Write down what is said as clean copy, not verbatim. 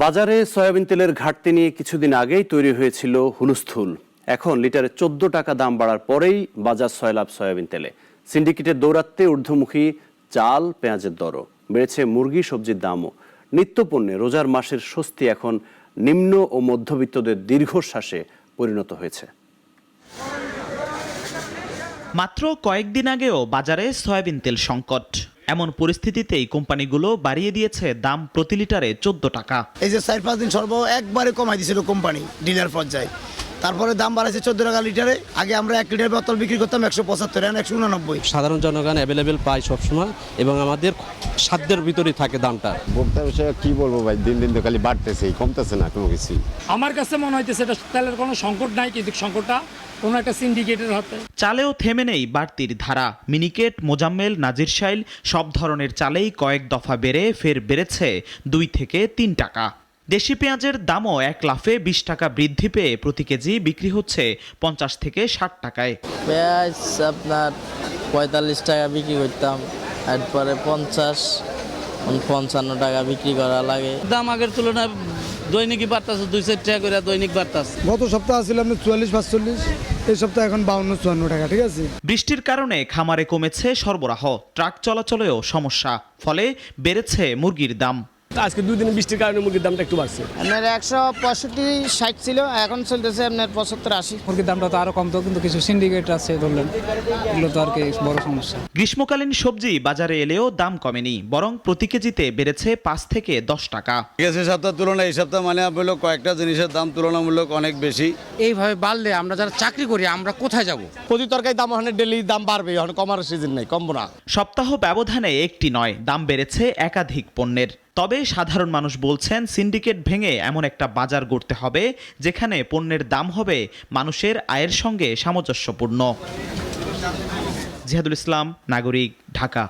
বাজারে সয়াবিন তেলের ঘাটতি নিয়ে কিছুদিন আগেই তৈরি হয়েছিল হুলস্থুল। এখন লিটারে 14 টাকা দাম বাড়ার পরেই বাজার সয়লাভ সয়াবিন তেলে। সিন্ডিকেটের দৌরাত্ম্যে ঊর্ধ্বমুখী চাল, পেঁয়াজের দরও বেড়েছে, মুরগি, সবজির দামও। নিত্যপণ্যে রোজার মাসের স্বস্তি এখন নিম্ন ও মধ্যবিত্তদের দীর্ঘশ্বাসে পরিণত হয়েছে। মাত্র কয়েকদিন আগেও বাজারে সয়াবিন তেল সংকট। এমন পরিস্থিতিতেই কোম্পানিগুলো বাড়িয়ে দিয়েছে দাম প্রতি লিটারে 14 টাকা। এই যে 4-5 দিন সর্ব একবারে কমাই দিয়েছিল কোম্পানি ডিলার পর্যায়ে, তারপরে দাম বাড়াইছে 14 টাকা লিটারে। আগে আমরা 1 লিটার বোতল বিক্রি করতাম 175, এখন 189। সাধারণ জনগণ অ্যাভেলেবেল পায় সবসময় এবং আমাদের সাধ্যের ভিতরেই থাকে দামটা। ভোক্তা বিষয়ে কি বলবো ভাই, দিন দিন তো খালি বাড়তেছে, কমতেছে না কোনো কিছু। আমার কাছে মনে হইতেছে এটা তেলের কোনো সংকট নাই, কিন্তু সংকটটা কোনো একটা সিন্ডিকেটের হাতে। চালেও থেমে নেই বাড়তির ধারা। মিনিকেট, মোজাম্মেল, নাজিরশাইল সব ধরনের চালেই কয়েক দফা বেড়ে ফের বেড়েছে 2 থেকে 3 টাকা। দেশি পেঁয়াজের দামও এক লাফে 20 টাকা বৃদ্ধি পেয়ে প্রতি কেজি বিক্রি হচ্ছে 50 থেকে 60 টাকায়। পেঁয়াজ আপনার 45 টাকা বিক্রি করতাম, এরপরে 50-55 টাকা বিক্রি করা লাগে। দাম আগের তুলনায় দৈনিকই বাড়তেছে, 2-4 টাকা করে দৈনিক বাড়তেছে। গত সপ্তাহে ছিল আপনার 44-45, এই সপ্তাহে এখন 52-54 টাকা। ঠিক আছে। বৃষ্টির কারণে খামারে কমেছে সরবরাহ, ট্রাক চলাচলেও সমস্যা, ফলে বেড়েছে মুরগির দাম। আজকে 2 দিন বৃষ্টির কারণে মুরগির দামটা একটু বাড়ছে। আপনার 165-60 ছিল, এখন চলতেছে আপনার 75-80। মুরগির দামটা তো আরো কমতো, কিন্তু কিছু সিন্ডিকেট আছে ধরলেন, এগুলো তো আর কি বড় সমস্যা। গ্রীষ্মকালীন সবজি বাজারে এলেও দাম কমেনি, বরং প্রতি কেজিতে বেড়েছে 5 থেকে 10 টাকা। গেছে সপ্তাহের তুলনায় এই সপ্তাহে মানে হলো কয়েকটা জিনিসের দাম তুলনামূলক অনেক বেশি। এইভাবে বাড়লে আমরা যারা চাকরি করি আমরা কোথায় যাব? প্রতি তরকারি দাম ওখানে ডেলি দাম বাড়বে, এখন কমার সিজন নাই, কমবো না। সপ্তাহ ব্যবধানে একটি নয়, দাম বেড়েছে একাধিক পণ্যের। তবে সাধারণ মানুষ বলছেন, সিন্ডিকেট ভেঙে এমন একটা বাজার গড়তে হবে যেখানে পণ্যের দাম হবে মানুষের আয়ের সঙ্গে সামঞ্জস্যপূর্ণ। জিহাদুল ইসলাম, নাগরিক, ঢাকা।